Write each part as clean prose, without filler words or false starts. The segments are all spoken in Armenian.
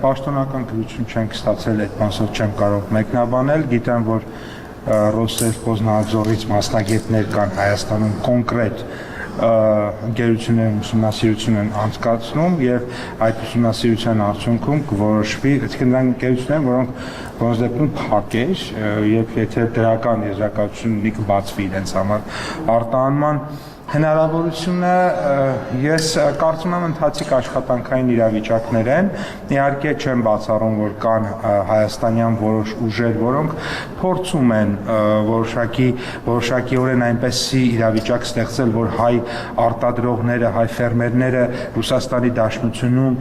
Պաշտոնական գրություն չենք ստացել, այդ մասով չեմ կարող մեկնաբանել, գիտեմ, որ Ռոսելխոզնadzorից մասնագետներ կան Հայաստանում կոնկրետ ընկերությունների ուսումնասիրություն են անցկացնում եւ այդ ուսումնասիրության արդյունքում կորոշվի, այսինքն նրանք ընկերություններ, որոնց դեպքում փակ է եւ եթե դրական եզրակացություն ունի կբացվի իրենց համար արտահանման հնարավորությունը ես կարծում եմ ընթացիկ աշխատանքային իրավիճակներ են, իհարկե չեմ բացառում, որ կան հայաստանյան որոշ ուժեր, որոնք փորձում են որոշակիորեն այնպեսի իրավիճակ ստեղծել, որ հայ արտադրողները, հայ ֆերմերները Ռուսաստանի Դաշնությունում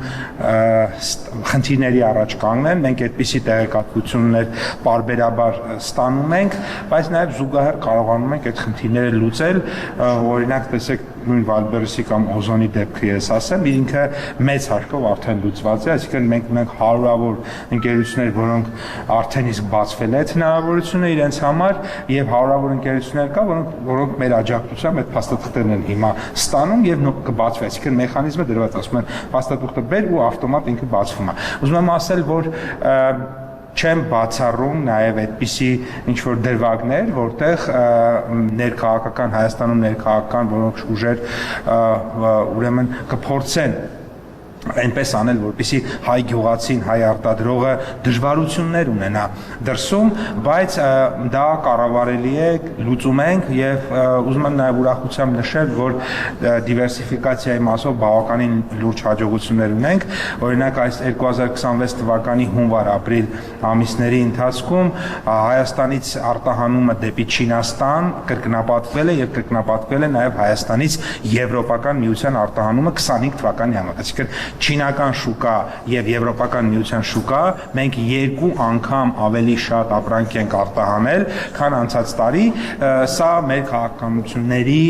խնդիրների առաջ կանգնեն, մենք այդպիսի տեղեկատվություններ պարբերաբար ստանում ենք, բայց նաև զուգահեռ կարողանում ենք այդ խնդիրները լուծել, օրինակ տեսեք նույն Վալբերսի կամ Օզոնի դեպքը ես ասեմ, ինքը մեծ հաշվով արդեն լուծված է, այսինքն մենք հարյուրավոր ընկերություններ, որոնք արդեն իսկ բացվել է այդ հնարավորությունը իրենց համար եւ հարյուրավոր ընկերություններ կա, որոնք մեր աջակցությամբ այդ փաստաթղթերն են հիմա ստանում եւ կբացվի, այսինքն մեխանիզմը դրված, ասում են փաստաթուղթը բեր ու ավտոմատ ինքը բացվում է։ Ուզում եմ ասել, որ չեմ բացառում նաև այդպիսի ինչ-որ դրվագներ, որտեղ ներքաղաքական Հայաստանում ներքաղաքական որոշ ուժեր ուրեմն կփորձեն այնպես անել, որպեսզի հայ գյուղացին, հայ արտադրողը դժվարություններ ունենա դրսում, բայց դա կառավարելի է, լուծում ենք եւ ուզում եմ նաեւ ուրախությամբ նշել, որ դիվերսիֆիկացիայի մասով բավականին լուրջ հաջողություններ ունենք, օրինակ այս 2026 թվականի հունվար-ապրիլ ամիսների ընթացքում Հայաստանից արտահանումը դեպի Չինաստան կրկնապատկվել է եւ կրկնապատկվել է նաեւ Հայաստանից Եվրոպական միության արտահանումը 25 թվականի համար, այսինքն Չինական շուկա եւ Եվրոպական միության շուկա մենք 2 անգամ ավելի շատ ապրանք ենք արտահանել, քան անցած տարի, սա մեր քաղաքականությունների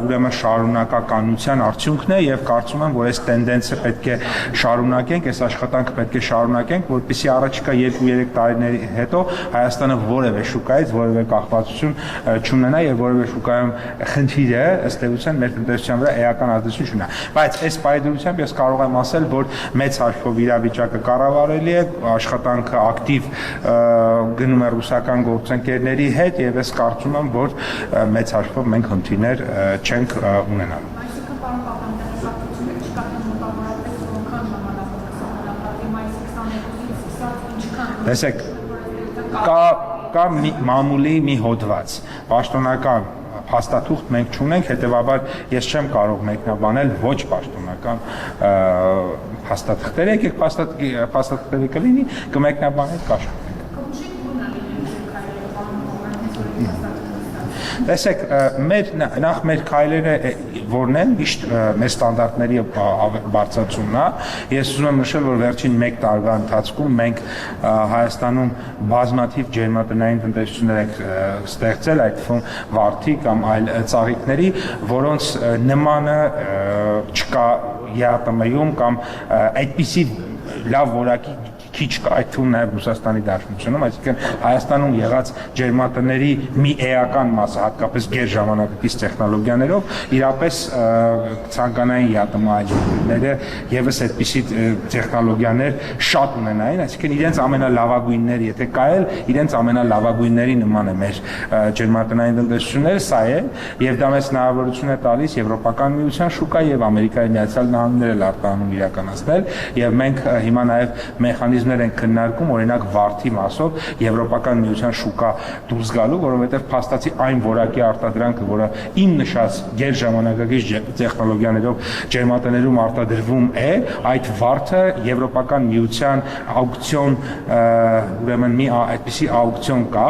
ուրեմն շարունակականության արդյունքն է եւ կարծում եմ, որ այս տենդենսը պետք է շարունակենք, այս աշխատանքը պետք է շարունակենք, որպեսզի առաջիկա 2-3 տարիների հետո Հայաստանը որևէ շուկայից որևէ կախվածություն չունենա եւ որևէ շուկայում խնդիր է, ըստ էության մեր տնտեսության վրա էական ազդեցություն չունենա, բայց այս պայմանությամբ ես կարող եմ ասել, որ մեծ հաշվով իրավիճակը կառավարելի է, աշխատանքը ակտիվ գնում է ռուսական գործընկերների հետ եւ ես կարծում եմ, որ մեծ հաշվով մենք խնդիրներ չենք ունենալու։ Տեսեք, կա մամուլի մի հոդված, պաշտոնական փաստաթուղթ մենք չունենք, հետեւաբար ես չեմ կարող մեկնաբանել ոչ պաշտոնական փաստաթղթեր, եկեք փաստաթղթերը կլինի, կմեկնաբանենք, կաշխատենք։ Տեսեք, մեր քայլերը որն են, միշտ մեր ստանդարտների բարձրացումն է, ես ուզում եմ նշել, որ վերջին 1 տարվա ընթացքում մենք Հայաստանում բազմաթիվ ջերմատնային տնտեսություններ ենք ստեղծել, այդ թվում վարդի կամ այլ ծաղիկների, որոնց նմանը չկա ԵԱՏՄ-ում կամ այդպիսի լավ որակի քիչ կա, այդ թվում նաև Ռուսաստանի Դաշնությունում, այսինքն Հայաստանում եղած ջերմատների մի էական մասը, հատկապես գերժամանակակից տեխնոլոգիաներով, իրապես ցանկանային ԵԱՏՄ այջները եւս այդպիսի տեխնոլոգիաներ շատ ունենային, այսինքն իրենց ամենալավագույնները, եթե կա էլ, իրենց ամենալավագույնների նման է մեր ջերմատնային տնտեսությունները, սա է, եւ դա մեզ հնարավորություն է տալիս Եվրոպական միության շուկա եւ Ամերիկայի Միացյալ Նահանգները արտահանում իրականացնել, եւ մենք հիմա նաեւ մեխանիզմներ ենք քննարկում, օրինակ վարդի մասով Եվրոպական միության շուկա դուրս գալու, որովհետեւ փաստացի այն որակի արտադրանքը, որը իմ նշած գերժամանակակից տեխնոլոգիաներով ջերմատներում արտադրվում է, այդ վարդը Եվրոպական միության աուկցիոն, ուրեմն մի այդպիսի աուկցիոն կա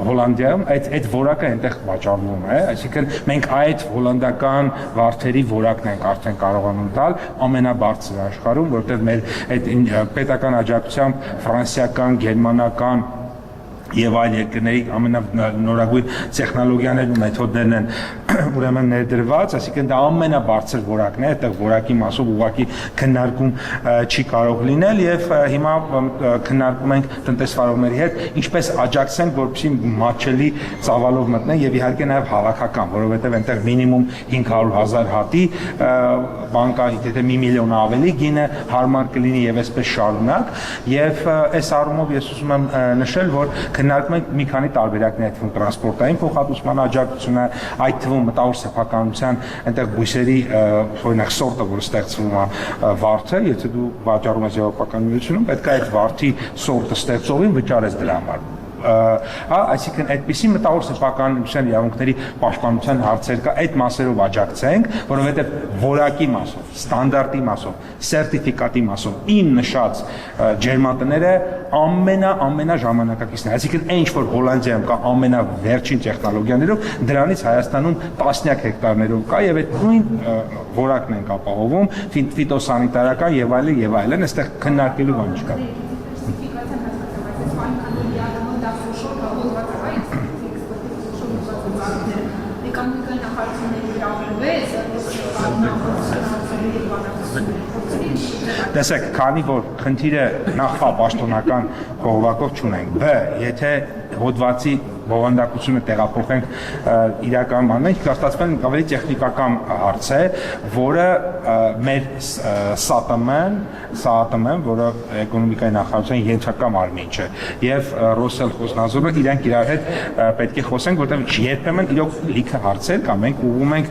Հոլանդիայում, այդ որակը այնտեղ վաճառվում է, այսինքն մենք այդ հոլանդական վարդերի որակն ենք արդեն կարողանում տալ ամենաբարձր աշխարհում, որտեղ մեր այդ պետական աջակցությամբ ֆրանսիական, գերմանական եւ այլ երկրների ամենանորագույն տեխնոլոգիաներն ու մեթոդներն են ուրեմն ներդրված, այսինքն դա ամենաբարձր որակն է, այդտեղ որակի մասով ուղղակի քննարկում չի կարող լինել եւ հիմա քննարկում ենք տնտեսվարողների հետ ինչպես աջակցենք, որպեսզի մատչելի ծավալով մտնեն եւ իհարկե նաեւ հավաքական, որովհետեւ այնտեղ մինիմում 500,000 հատի բանկա, եթե 1 միլիոն ավելի գինը հարմար կլինի եւ այսպես շարունակ եւ այս առումով ես ուզում եմ նշել, որ քննարկում ենք մի քանի տարբերակներ, այդ թվում տրանսպորտային փոխհատուցման աջակցությունը, այդ թվում մտավոր սեփականության այնտեղ բույսերի օրինակ սորտը, որ ստեղծվում է վարդը, եթե դու վաճառում ես եվրոպական միությունում, պետք է այդ վարդի սորտը ստեղծողին վճարես դրա համար։ Այսինքն այդպիսի մտավոր սեփականության իրավունքների պաշտպանության հարցեր կա, այդ մասերով աջակցենք, որովհետև որակի մասով, ստանդարտի մասով, սերտիֆիկատի մասով ին նշած ջերմատները ամենա ժամանակակիցն է, այսինքն այն ինչ որ Հոլանդիայում կա ամենավերջին տեխնոլոգիաներով, դրանից Հայաստանում տասնյակ հեկտարներով կա եւ այդ նույն որակն ենք ապահովում, ֆիտոսանիտարական եւ այլն, այստեղ քննարկելու բան չկա։ Տեսեք, քանի որ խնդիրը նախ պաշտոնական կողմակով չունենք, բ. եթե հոդվածի բովանդակությունը տեղափոխենք իրական բանն, կստացվեն ավելի տեխնիկական հարց է, որը մեր ՍԱՏՄ-ն, որը էկոնոմիկայի նախարարության ենթակա մարմին չէ, եւ Ռոսելխոզնadzորը իրենք իրար հետ պետք է խոսենք, որտեղ երբեմն իրոք լիքը հարցեր կա, մենք ուղղում ենք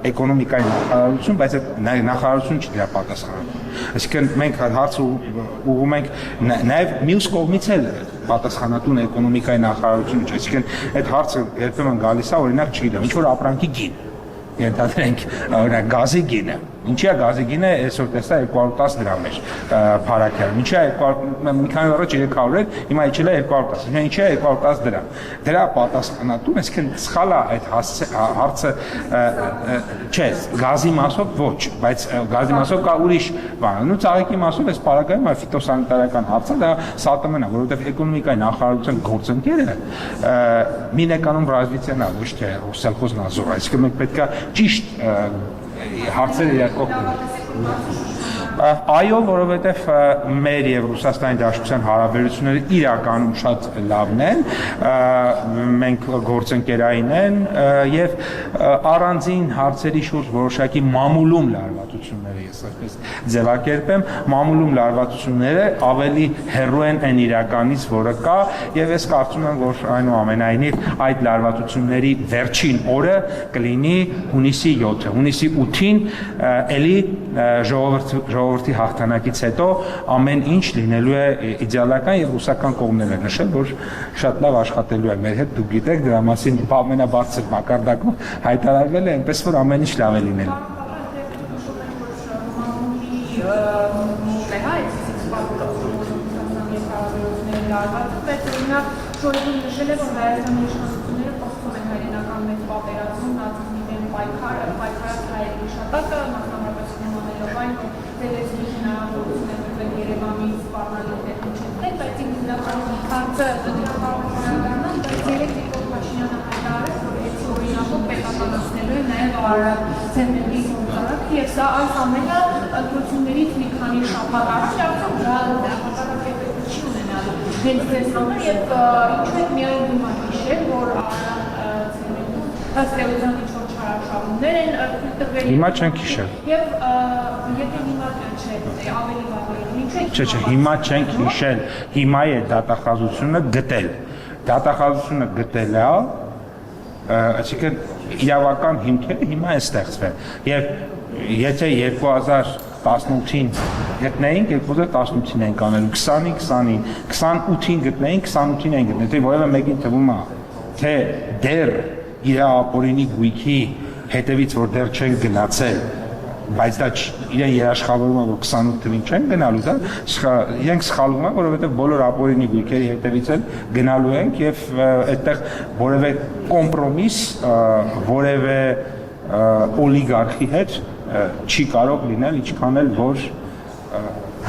էկոնոմիկայի նախարարություն, բայց այդ նախարարությունը չի դրա պատասխանում։ Այսինքն մենք հարցը ուղղում ենք նաեւ մյուս կողմից էլ պատասխանատուն էկոնոմիկայի նախարարություն չէ, այսինքն այդ հարցը երբեմն գալիս է, օրինակ չգիտեմ, ինչ որ ապրանքի գին, ենթադրենք, օրինակ գազի գինը, ինչի է գազի գինը այսօր տեսա 210 դրամ էր փարակյալ, ինչի է մի քանի օր առաջ 300 էր, հիմա իջել է 210, ինչի է 210 դրամ, դրա պատասխանատուն, այսինքն սխալ է այդ հարցը, չէ, գազի մասով ոչ, բայց գազի մասով կա ուրիշ բան, ու ծաղիկի մասով այս փարակայում ֆիտոսանիտարական հարցը դա ՍԱՏՄ-ն է, որովհետև էկոնոմիկայի նախարարության գործընկերը Մինեկանոմ ռազմիցիան է, ոչ թե Ռոսելխոզնadzor, այսինքն մենք պետք է ճիշտ հարցերը իրականում այո, որովհետև մեր եւ Ռուսաստանի Դաշնության հարաբերությունները իրականում շատ լավն են, մենք գործընկերային են եւ առանձին հարցերի շուրջ որոշակի մամուլում լարվածությունները ես այսպես ձևակերպեմ, մամուլում լարվածությունները ավելի հեռու են այն իրականից, որը կա եւ ես կարծում եմ, որ այնուամենայնիվ այդ լարվածությունների վերջին օրը կլինի հունիսի 7-ը, հունիսի 8-ին էլի ժողովրդի հաղթանակից հետո ամեն ինչ լինելու է իդեալական եւ ռուսական կողմերը նշել, որ շատ լավ աշխատելու է մեր հետ, դուք գիտեք, դրա մասին ամենաբարձր մակարդակով հայտարարվել է, այնպես որ ամեն ինչ լավ է լինելու։ Շոյգուն նշել է, որ Հայաստանի իշխանությունները փոխում են հայրենական մեծ պատերազմում, նացիզմի դեմ պայքարած հայերի հիշատակը, մասնավորապես համելով այն, որ դերեցնի հնարավորություն է տրվել Երևանի սպառնալի տեխնիչներ, բայց ինքնական հարցը դրականանալ, բայց երեք Նիկոլ Փաշինյանը հայտարարեց, որ այդ օրինակով պետականացնելու է նաև Արարատ ցեմենտի գործարան, եւ սա այս ամենը ընտրություններից մի քանի շաբաթ առաջ արդեն դրական չի ունենալու հենց ձեզ համար եւ ինչու է միայն հիմա հիշել, որ ըստ էության ինչ-որ չարաշահումներ են տրվել։ Հիմա չենք հիշել։ Եվ եթե հիմա չէ, ավելի վաղ ինչու է։ Չէ, հիմա չենք հիշել, հիմա է դատախազությունը գտել։ Դատախազությունը գտել է, այսինքն իրավական հիմքերը հիմա է ստեղծվել։ Եվ եթե 2018-ին գտնեինք, 2018-ին ենք անելու, 20-ին, 20-ին, 28-ին գտնեինք, 28-ին ենք գտնել, թե որևէ մեկին թվում է, թե դեռ իր ապօրինի գույքի հետևից, որ դեռ չեն գնացել, բայց դա իրեն երաշխավորում է, որ 28 թվին չեն գնալու, դա իրենք սխալվում են, որովհետև բոլոր ապօրինի գույքերի հետևից էլ գնալու ենք եւ այդտեղ որևէ կոմպրոմիս, որևէ օլիգարխի հետ չի կարող լինել, ինչքան էլ որ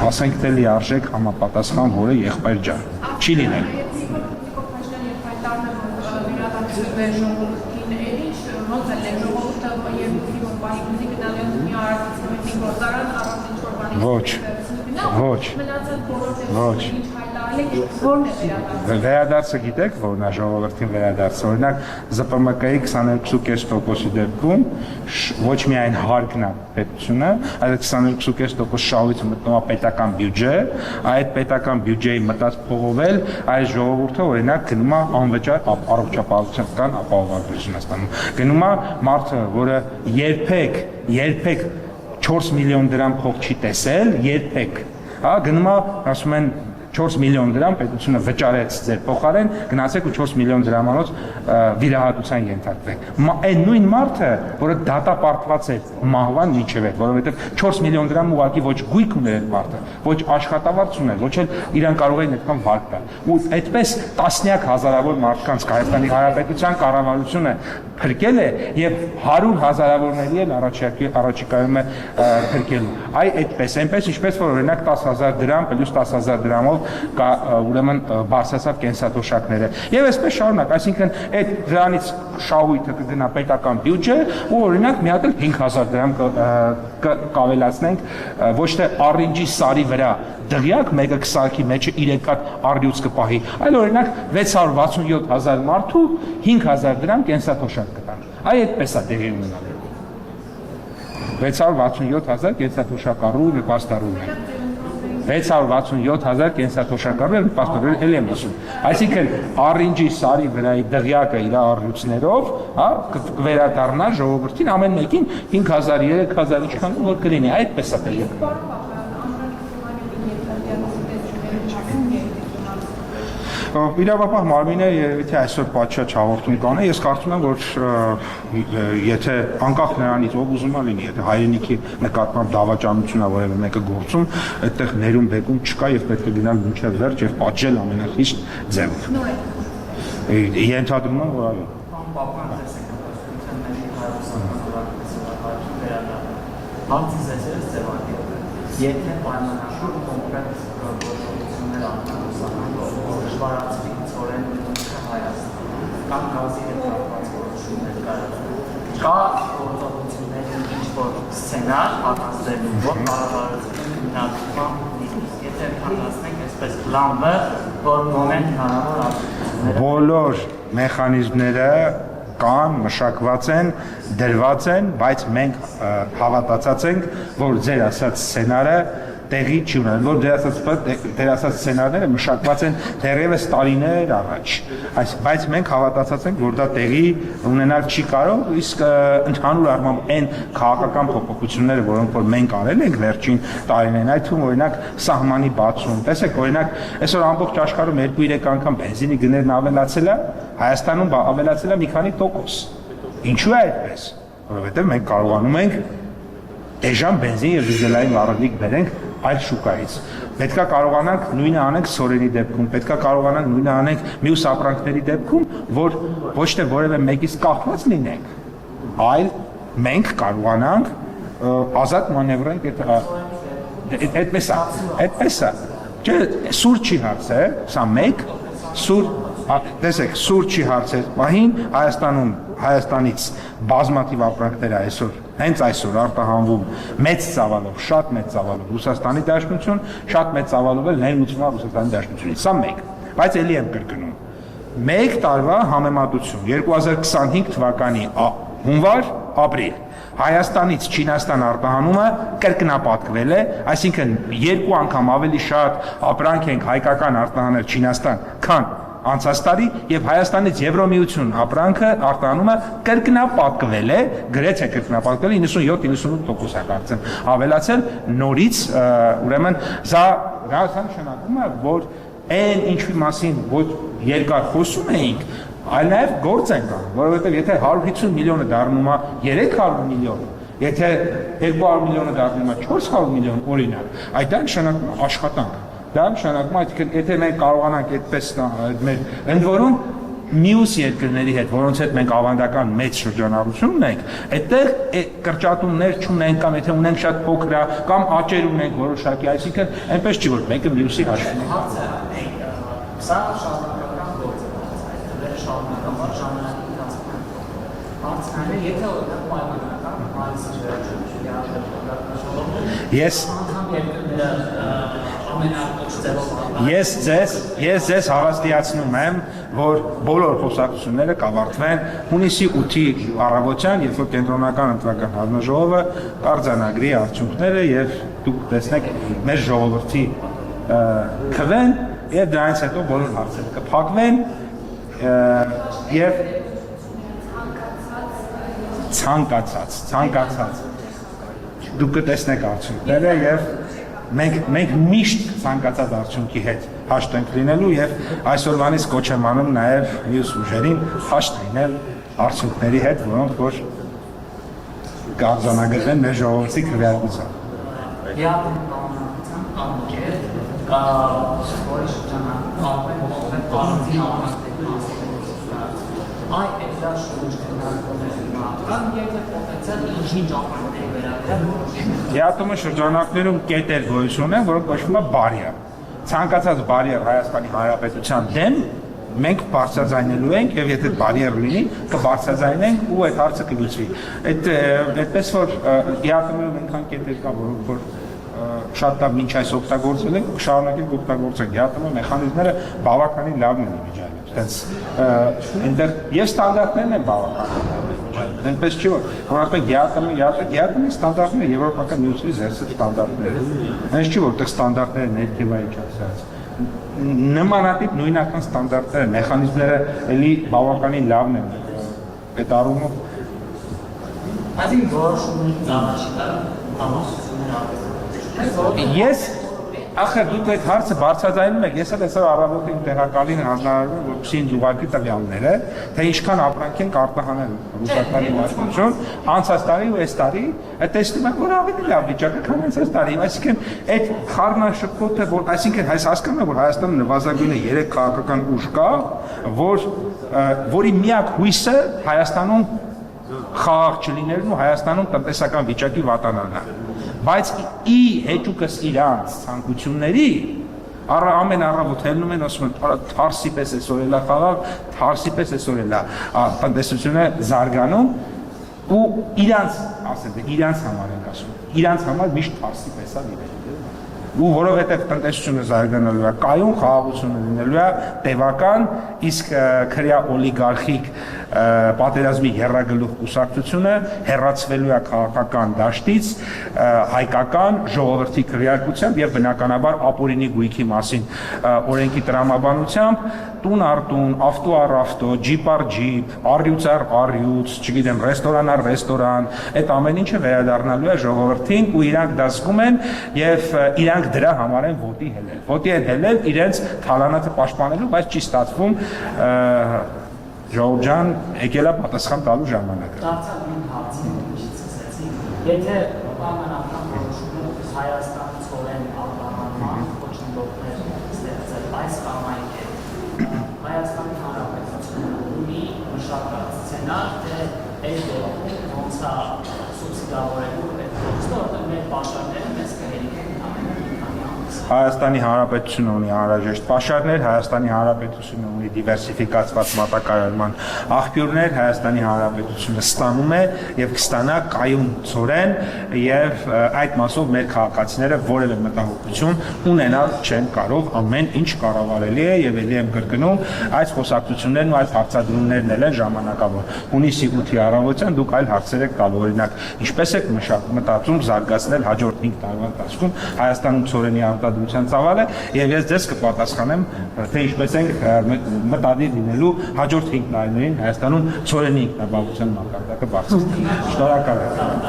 ասենք թե լիարժեք համապատասխան որը եղբայր ջան, չի լինել։ ձեր ժողովրդին ինչ ոնց է ժողովուրդը երկուսի որ պաշտպանի գնալու են մի արարծիվի գործարան առանց ինչ-որ բանի Ոչ մնացած բոլոր դեպքերում ինչ հայտարարել եք որն է վերադարձը վերադարձը գիտեք որն է ժողովրդին վերադարձը օրինակ ԶՊՄԿ-ի 22.5%-ի դեպքում ոչ միայն հարկն է պետությունը այլ 22.5% շահույթը մտնում է պետական բյուջե այդ պետական բյուջեի մտած փողով էլ այս ժողովուրդը օրինակ գնում է անվճար առողջապահության ապահովագրություն ստանում գնում է մարդը որը երբեք 4 միլիոն դրամ փող չի տեսել երբեք հա գնում է ասում են 4 միլիոն դրամ պետությունը վճարեց ձեր փոխարեն գնացեք ու 4 միլիոն դրամանոց վիրահատության ենթարկվեք այն նույն մարդը որը դատապարտված է մահվան միջև է որովհետև 4 միլիոն դրամ ուղղակի ոչ գույք ուներ այդ մարդը ոչ աշխատավարձ ուներ ոչ էլ իրան կարող էին այդքան վարկ տալ ու այդպես տասնյակ հազարավոր մարդկանց Հայաստանի Հանրապետության կառավարությունը փրկել է եւ 100 հազարավորների էլ առաջիկայում է փրկելու այդպես այնպես ինչպես որ օրինակ 10000 դրամ պլյուս 10000 դրամով ուրեմն բարձրացավ կենսաթոշակները եւ այսպես շարունակ այսինքն այդ դրանից շահույթը կգնա պետական բյուջե ու օրինակ մի հատ էլ 5000 դրամ կավելացնենք ոչ թե առինջի սարի վրա դղյակ մեկը կսարքի մեջը 3 հատ առյուծ կպահի այլ օրինակ 667,000 մարդու 5000 դրամ կենսաթոշակ կտան այդպես է դեղի ունենալու 667,000 կենսաթոշակառու եւ պաստառու 667,000 կենսաթոշակառու եւ պաստառու էլ եմ ասում այսինքն առինջի սարի վրայի դղյակը իր առյուծներով հա կվերադառնա ժողովրդին ամեն մեկին 5000 3000 ինչքան որ կլինի այդպես է դեղի Իրավապահ մարմինները երևի թե այսօր պատշաճ հաղորդում կանեն, ես կարծում եմ, որ եթե անկախ նրանից ով ուզում է լինի, եթե հայրենիքի նկատմամբ դավաճանություն է որևէ մեկը գործում, այդտեղ ներում բեկում չկա եւ պետք է գնալ մինչեւ վերջ եւ պատժել ամենախիստ ձևով։ Ենթադրում եմ, որ այո։ Եթե պայմանավորվում կոնկրետ գործողություններ դժվարացվի ծորեն Հայաստան կամ գազի հետ կապված գործողություններ կա գործողություններ ինչ-որ սցենար պատասխանելու որ կառավարությունը հիմնադրման եթե փոխանցենք այսպես պլանը որ մոմենտ հնարավոր ապահովությունները բոլոր մեխանիզմները կան, մշակված են, դրված են, բայց մենք հավատացած ենք, որ ձեր ասած սցենարը տեղի չի ունենալ, որ ձեր ասած սցենարները մշակված են դեռևս տարիներ առաջ, բայց մենք հավատացած ենք, որ դա տեղի ունենալ չի կարող, իսկ ընդհանուր առմամբ այն քաղաքական փոփոխությունները, որոնք որ մենք արել ենք վերջին տարիներին, այդ թվում օրինակ սահմանի բացում, տեսեք, օրինակ այսօր ամբողջ աշխարհում 2-3 անգամ բենզինի գներն ավելացել է, Հայաստանում ավելացել է մի քանի տոկոս։ Ինչու է այդպես։ Որովհետև մենք կարողանում ենք էժան բենզին եւ դիզելային վառելիք բերենք այլ շուկայից։ Պետքա կարողանանք նույնը անենք սորենի դեպքում, պետքա կարողանանք նույնը անենք մյուս ապրանքների դեպքում, որ ոչ թե որևէ մեկից կախված լինենք, այլ մենք կարողանանք ազատ մանևրենք այդպես է։ Չէ, սուր չի հարց է, սա մեկ սուր տեսեք, սուր չի հարցեր պահին Հայաստանից բազմաթիվ ապրանքներ այսօր, հենց այսօր արտահանվում մեծ ծավալով, շատ մեծ ծավալով Ռուսաստանի Դաշնություն, շատ մեծ ծավալով էլ ներմուծվում է Ռուսաստանի Դաշնությունից, սա մեկ, բայց էլի եմ կրկնում, մեկ տարվա համեմատություն, 2025 թվականի հունվար, ապրիլ, Հայաստանից Չինաստան արտահանումը կրկնապատկվել է, այսինքն 2 անգամ ավելի շատ ապրանք ենք հայկական արտահանել Չինաստան, քան անցած տարի եւ Հայաստանից Եվրոմիություն ապրանքը արտահանումը կրկնապատկվել է, գրեթե կրկնապատկվել 97-98% կարծեմ, ավելացել նորից, ուրեմն դա նշանակում է, որ այն ինչի մասին ոչ երկար խոսում էինք, այլ նաեւ գործ ենք անում, որովհետեւ եթե 150 միլիոնը դառնում է 300 միլիոն, եթե 200 միլիոնը դառնում է 400 միլիոն օրինակ, այդ դա նշանակում է աշխատանք։ Դա նշանակում է, եթե մենք կարողանանք այդպես մեր ընդ որում մյուս երկրների հետ, որոնց հետ մենք ավանդական մեծ շրջանառություն ունենք, այդտեղ կրճատումներ չունենք կամ եթե ունենք շատ փոքր կամ աճեր ունենք որոշակի, այսինքն այնպես չի որ մեկը մյուսի հաշվին է։ Սա շարունակական գործ է, այդ շարունակական ժամանակի Հարցնալը, եթե օրինակ պայմանական այս Ես ձեզ հավաստիացնում եմ, որ բոլոր խոսակցությունները կավարտվեն հունիսի 8-ի առավոտյան, երբ որ կենտրոնական ընտրական հանձնաժողովը կարձանագրի արդյունքները եւ դուք տեսնեք մեր ժողովրդի քվեն եւ դրանից հետո բոլոր հարցերը կփակվեն եւ ցանկացած դուք կտեսնեք արդյունքները եւ մենք միշտ ցանկացած արդյունքի հետ հաշտ ենք լինելու եւ այսօրվանից կոչ եմ անում նաեւ մյուս ուժերին հաշտ լինել արդյունքների հետ, որոնք որ կարձանագրվեն մեր ժողովրդի քվեարկությամբ։ Գիատոմը շրջանակներում կետեր գոյություն ունեն, որոնք կոչվում են բարիեր։ Ցանկացած բարիեր Հայաստանի Հանրապետության դեմ մենք բարձրաձայնելու ենք եւ եթե բարիեր լինի, կբարձրաձայնենք ու այդ հարցը կլուծվի։ Այդպես որ գիատոմերում այնքան կետեր կա, որոնք որ շատ լավ մինչ այս օգտագործել ենք, շարունակենք օգտագործել։ Գիատոմը մեխանիզմները բավականին լավն են իմիջայլում։ Այդպես այնտեղ եւ ստանդարտներն են բավականին լավ։ Այնպես չի որ ասենք գիատոմի ստանդարտները եվրոպական միությունի զերծ ստանդարտներ են։ Այնպես չի որ այդտեղ ստանդարտները ներքևայի չասած։ Նմանատիպ նույնական ստանդարտները, մեխանիզմները էլի բավականին լավն են։ Այդ առումով Այսինքն որոշումների ծավալը համասություններ Ես ախր դուք այդ հարցը բարձրաձայնում եք, ես էլ այսօր առավոտին տեղակալին հանձնարարում եմ, որպեսզի ինձ ուղարկի տվյալները, թե ինչքան ապրանք են արտահանել ռուսաստանի մաշնություն, անցած տարի ու այս տարի, տեսնում եմ, որ ավելի լավ վիճակը, քան անցած տարի, այսինքն այդ խառնաշփոթը, որ այսինքն այս հասկանում եմ, որ Հայաստանը նվազագույնը 3 քաղաքական ուժ կա, որի միակ հույսը Հայաստանում խաղաղ չլիներն ու Հայաստանում տնտեսական վիճակի վատանալն է։ Բայց ի հեճուկս իրանց ցանկությունների ամեն առավոտ հելնում են ասում են թարսի պես է սորելա խաղաղ, թարսի պես է սորելա տնտեսությունը զարգանում ու իրանց ասենք իրանց համար են ասում իրանց համար միշտ թարսի պես է լինելու ու որովհետև տնտեսությունը զարգանալու է կայուն խաղաղությունը լինելու է տևական իսկ քրեա օլիգարխիկ պատերազմի եռագլուխ կուսակցությունը հեռացվելու է քաղաքական դաշտից հայկական ժողովրդի քվեարկությամբ եւ բնականաբար ապօրինի գույքի մասին օրենքի տրամաբանությամբ տուն առ տուն, ավտո առ ավտո, ջիպ առ ջիպ, առյուծ առ առյուծ, չգիտեմ, ռեստորան առ ռեստորան, այդ ամեն ինչը վերադառնալու է ժողովրդին ու իրանք դա զգում են եւ իրանք դրա համար են ոտի հելել։ Ոտի են հելել իրենց թալանացը պաշտպանելու, բայց չի ստացվում Ժողովուրդ ջան, եկել է պատասխան տալու ժամանակը։ Դարձավ իմ հարցին ինչից սկսեցի։ Եթե պայմանական որոշումները Հայաստանի ծորեն արտահանման խոչընդոտներ ստեղծել այս կամայք է, Հայաստանի Հանրապետությունը ունի մշակած սցենար, թե այս դեպքում ոնց է սուբսիդավորելու այդ փոստը, որտեղ մեր պաշարները մեզ կհերիքեն Հայաստանի Հանրապետությունը ունի անհրաժեշտ պաշարներ, Հայաստանի Հանրապետությունը ունի դիվերսիֆիկացված մատակարարման աղբյուրներ, Հայաստանի Հանրապետությունը ստանում է եւ կստանա կայուն ծորեն եւ այդ մասով մեր քաղաքացիները որևէ մտահոգություն ունենալ չեն կարող, ամեն ինչ կառավարելի է եւ ելի եմ կրկնում, այս խոսակցություններն ու այս հարցադրումներն են ժամանակավոր։ Հունիսի 8-ի առավոտյան դուք այլ հարցեր եք տալու, օրինակ, ինչպես եք մտածում զարգացնել հաջորդ 5 տարվա ընթացքում Հայաստանում ծորենի արտադրության ծավալը եւ ես ձեզ կպատասխանեմ թե ինչպես ենք մտադիր լինելու հաջորդ 5 տարիներին Հայաստանում ծորենի ինքնաբավության մակարդակը բարձրացնել։ Շնորհակալ եմ։